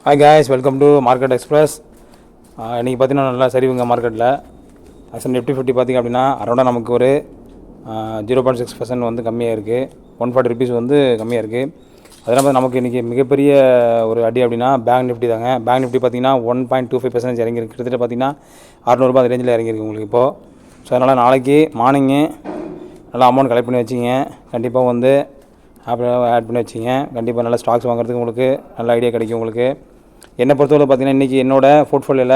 Hi guys, welcome to Market Express. இன்றைக்கி பார்த்தீங்கன்னா நல்லா சரிவுங்க மார்க்கெட்டில். அசன் நிஃப்டி 50 பார்த்திங்க அப்படின்னா அரௌண்டாக நமக்கு ஒரு 0.6% வந்து கம்மியாக இருக்குது. 140 ருபீஸ் வந்து கம்மியாக இருக்குது. அதனால் நமக்கு இன்றைக்கி மிகப்பெரிய ஒரு அடி அப்படின்னா பேங்க் நிஃப்டி தாங்க. பேங்க் நிஃப்டி பார்த்திங்கன்னா 1.25% இறங்கிருக்கு. கிட்டத்தட்ட பார்த்திங்கன்னா 600 ரூபாய் அந்த ரேஞ்சில் இறங்கிருக்கு உங்களுக்கு இப்போது. ஸோ அதனால் நாளைக்கு மார்னிங்கு நல்லா அமௌண்ட் கலெக்ட் பண்ணி வச்சிங்க. கண்டிப்பாக வந்து ஆட் பண்ணி வச்சிங்க. கண்டிப்பாக நல்ல ஸ்டாக்ஸ் வாங்குறதுக்கு உங்களுக்கு நல்ல ஐடியா கிடைக்கும் உங்களுக்கு. என்னை பொறுத்தவரை பார்த்திங்கன்னா இன்றைக்கி என்னோடய போர்ட்ஃபோலியோவில்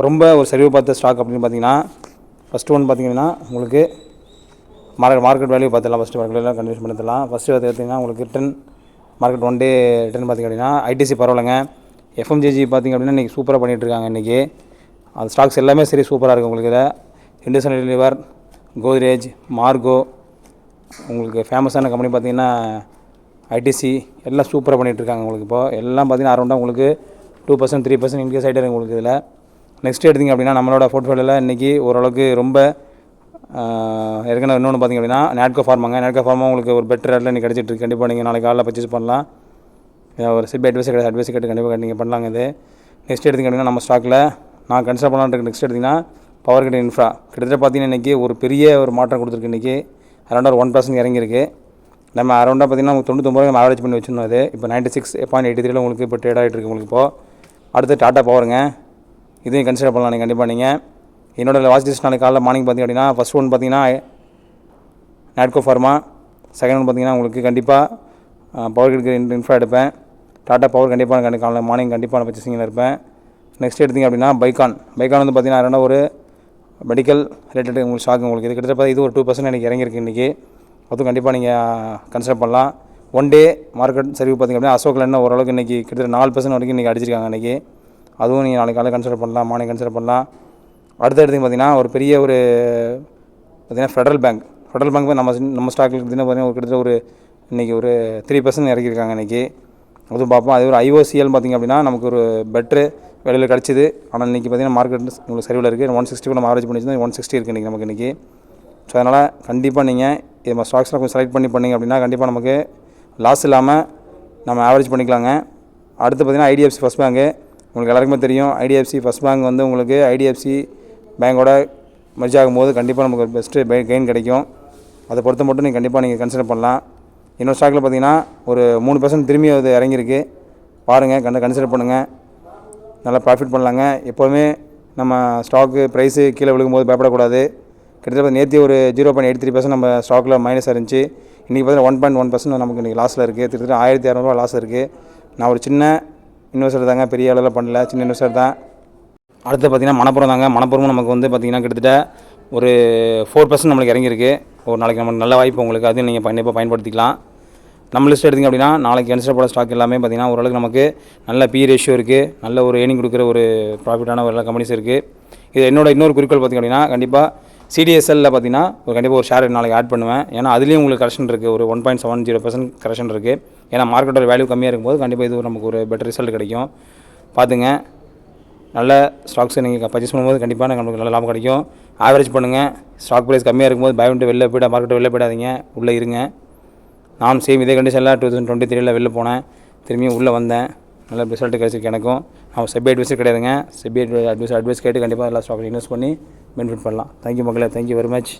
ரொம்ப ஒரு சரிவு பார்த்த ஸ்டாக் அப்படின்னு பார்த்திங்கன்னா ஃபஸ்ட்டு ஒன்று பார்த்திங்கன்னா உங்களுக்கு மார்க்கெட் வேல்யூ பார்த்துலாம். ஃபஸ்ட்டு மார்க்கெட்டில் கண்டினியூஸ் பண்ணிடலாம். ஃபஸ்ட்டு பார்த்திங்கன்னா உங்களுக்கு return market one day return பார்த்திங்க அப்படின்னா ஐடிசி பரவாயில்லைங்க. எஃப்எம்ஜிஜி பார்த்திங்க அப்படின்னா இன்றைக்கி சூப்பராக பண்ணிகிட்ருக்காங்க. இன்றைக்கி அந்த ஸ்டாக்ஸ் எல்லாமே சரி சூப்பராக இருக்குது உங்களுக்கு. இதில் இண்டஸ்ட்ரியல் யூனிலிவர், கோத்ரேஜ், மார்கோ, உங்களுக்கு ஃபேமஸான கம்பெனி பார்த்திங்கன்னா ஐடிசி எல்லாம் சூப்பராக பண்ணிகிட்ருக்காங்க உங்களுக்கு. இப்போது எல்லாம் பார்த்திங்கன்னா அரௌண்டாக உங்களுக்கு 2% 3% இன்க்ரீஸ் ஆகிட்டே இருக்குது உங்களுக்கு. இதில் நெக்ஸ்ட் எடுத்திங்க அப்படின்னா நம்மளோட போர்ட்ஃபோலியோவில் இன்றைக்கி ஓரளவுக்கு ரொம்ப ஏற்கனவே இன்னொன்று பார்த்திங்க அப்படின்னா நேட்கோ ஃபார்மாங்க. நேட்கோ ஃபார்மா உங்களுக்கு ஒரு பெட்டர் ரேட்டில் இன்றைக்கி கிடச்சிட்டு கண்டிப்பாக நீங்கள் நாளைக்கு காலையில் பர்ச்சேஸ் பண்ணலாம். ஒரு சிபி அட்வைஸ் கேட்டு கண்டிப்பாக நீங்கள் பண்ணலாங்க. இது நெக்ஸ்ட் எடுத்திங்க அப்படின்னா நம்ம ஸ்டாக்கில் நான் கன்சிடர் பண்ணலான்னு நெக்ஸ்ட் எடுத்திங்கன்னா பவர் கிரிட் இன்ஃப்ரா கிட்டத்தட்ட பார்த்திங்கன்னா இன்றைக்கி ஒரு பெரிய ஒரு மாற்றம் கொடுத்துருக்கு. இன்றைக்கி அரௌண்டாக ஒரு 1% இறங்கியிருக்கு. நம்ம அரௌண்டாக பார்த்திங்கன்னா 99 நம்ம ஆவரேஜ் பண்ணி வச்சுருந்தோம். அது இப்போ 96.83 உங்களுக்கு இப்போ ட்ரேட் ஆகிட்டு இருக்குது உங்களுக்கு. இப்போது அடுத்து டாட்டா பவருங்க, இதையும் கன்சிடர் பண்ணலாம் நீங்கள் கண்டிப்பாக. நீங்கள் என்னோடய வாட்ச் லிஸ்ட் நாளைக்கு காலையில் மார்னிங் பார்த்திங்க அப்படின்னா ஃபஸ்ட் ஒன் பார்த்திங்கன்னா நேட்கோ ஃபார்மா, செகண்ட் ஒன் பார்த்திங்கன்னா உங்களுக்கு கண்டிப்பாக பவர் கிரிட் இன்ஃப்ரா எடுப்பேன். டாட்டா பவர் கண்டிப்பாக காலையில் மார்னிங் கண்டிப்பாக நான் பர்ச்சேசிங்கில் இருப்பேன். நெக்ஸ்ட் எடுத்திங்க அப்படின்னா பைக்கான் வந்து பார்த்திங்கன்னா அரௌண்டாக ஒரு மெடிக்கல் ரிலேட்டட் உங்களுக்கு ஸ்டாக் உங்களுக்கு. இது கிட்டத்தட்ட இது ஒரு 2% எனக்கு இறங்கியிருக்கு இன்றைக்கி. அதுவும் கண்டிப்பாக நீங்கள் கன்சிடர் பண்ணலாம். ஒன் டே மார்க்கெட் சரிவு பார்த்திங்க அப்படின்னா அசோக் லேண்ட் ஓரளவுக்கு இன்றைக்கி கிட்டத்தட்ட 4% வரைக்கும் இன்றைக்கி அடிச்சிருக்காங்க இன்றைக்கி. அதுவும் நீங்கள் நாளைக்கு காலையில் கன்சிடர் பண்ணலாம், மார்னிங் கன்சிடர் பண்ணலாம். அடுத்த இடத்துக்கு பார்த்திங்கன்னா ஒரு பெரிய ஒரு பார்த்திங்கன்னா ஃபெடரல் பேங்க் நம்ம ஸ்டாக்கில் பார்த்திங்கன்னா ஒரு கிட்டத்தட்ட ஒரு இன்றைக்கி ஒரு 3% இறக்கியிருக்காங்க இன்றைக்கி. அதுவும் பார்ப்போம். அதே ஒரு ஐஓசிஎல் பார்த்திங்க அப்படின்னா நமக்கு ஒரு பெட்ரு வெளியில் கிடச்சிது. ஆனால் இன்றைக்கி பார்த்திங்கன்னா மார்க்கெட் உங்களுக்கு சரிவில் இருக்குது. 160 நம்ம ஆவரேஜ் பண்ணிச்சு 160 இருக்குது இன்றைக்கி நமக்கு இன்றைக்கி. ஸோ அதனால் கண்டிப்பாக நீங்கள் இது ஸ்டாக்ஸ்லாம் கொஞ்சம் செலக்ட் பண்ணிங்க அப்படின்னா கண்டிப்பாக நமக்கு லாஸ் இல்லாமல் நம்ம ஆவரேஜ் பண்ணிக்கலாங்க. அடுத்து பார்த்திங்கன்னா ஐடிஎஃப்சி ஃபஸ்ட் பேங்க்கு உங்களுக்கு எல்லாருக்குமே தெரியும். ஐடிஎஃப்சி ஃபஸ்ட் பேங்க் வந்து உங்களுக்கு ஐடிஎஃப்சி பேங்கோட மெர்ஜ் ஆகும்போது கண்டிப்பாக நமக்கு ஒரு பெஸ்ட்டு கெயின் கிடைக்கும். அதை பொறுத்த மட்டும் நீங்கள் கண்டிப்பாக நீங்கள் கன்சிடர் பண்ணலாம். இன்னொரு ஸ்டாக்கில் பார்த்திங்கன்னா ஒரு 3% திரும்பி அது இறங்கியிருக்கு. பாருங்கள், கன்சிடர் பண்ணுங்கள், நல்லா ப்ராஃபிட் பண்ணலாங்க. எப்போதுமே நம்ம ஸ்டாக்கு ப்ரைஸு கீழே விழுகும்போது பயப்படக்கூடாது. கிட்டத்தட்ட நேற்று ஒரு 0.83% நம்ம ஸ்டாக்கில் மைனஸ் இருந்துச்சு. இன்றைக்கி பார்த்தீங்கன்னா 1.1% நமக்கு இன்றைக்கி லாஸில் இருக்குது. கிட்டத்தட்ட 1200 லாஸ் இருக்குது. நான் ஒரு சின்ன இன்வெஸ்டர் தாங்க, பெரிய அளவில் பண்ணல, சின்ன இன்வெஸ்டர் தான். அடுத்து பார்த்திங்கன்னா மணப்புறம் தாங்க. மணப்புறமும் நமக்கு வந்து பார்த்திங்கன்னா கிட்டத்தட்ட ஒரு 4% நம்மளுக்கு இறங்கியிருக்கு. ஒரு நாளைக்கு நமக்கு நல்ல வாய்ப்பு உங்களுக்கு, அதையும் நீங்கள் கண்டிப்பாக பயன்படுத்திக்கலாம். நம்ம லிஸ்ட் எடுத்திங்க அப்படின்னா நாளைக்கு கன்சிடர் போட ஸ்டாக் எல்லாமே பார்த்திங்கன்னா ஓரளவுக்கு நமக்கு நல்ல பி ரேஷியோ இருக்குது, நல்ல ஒரு ஏர்னிங் கொடுக்குற ஒரு ப்ராஃபிட்டான ஒரு எல்லா கம்பெனிஸ் இருக்குது. இது என்னோட இன்னொரு குறிக்கோள் பார்த்திங்க அப்படின்னா கண்டிப்பாக சிடிஎஸ்எல்லில் பார்த்திங்கன்னா கண்டிப்பாக ஒரு ஷேர் நாளைக்கு ஆட் பண்ணுவேன். ஏன்னா அதுலேயும் உங்களுக்கு கரெக்ஷன் இருக்குது, ஒரு 1.70% கரெக்ஷன் இருக்குது. ஏன்னா மார்க்கெட்டோட வேல்யூ கம்மியாக இருக்கும்போது கண்டிப்பாக இது நமக்கு ஒரு பெட்டர் ரிசல்ட் கிடைக்கும். பார்த்துங்க, நல்ல ஸ்டாக்ஸை நீங்கள் பர்ச்சேஸ் பண்ணும்போது கண்டிப்பாக நமக்கு நல்ல லாபம் கிடைக்கும். ஆவரேஜ் பண்ணுங்கள். ஸ்டாக் ப்ரைஸ் கம்மியாக இருக்கும்போது பயந்துட்டு வெளில போய்ட்டு மார்க்கெட்டை வெளில போய்டாதீங்க, உள்ளே இருங்க. நான் சேம் இதே கண்டிஷனில் 2023 வெளில போனேன், திரும்பியும் உள்ளே வந்தேன், நல்ல ரிசல்ட் கிடச்சிருக்கு எனக்கும். நான் செபி அட்வைஸர் கிடையாதுங்க. செபி அட்வைஸ் கேட்டு கண்டிப்பாக எல்லா ஸ்டாக்ஸையும் இன்வெஸ்ட் பண்ணி பெனிஃபிட் பண்ணலாம். தேங்க்யூ மக்களே, தேங்க்யூ வெரி மச்.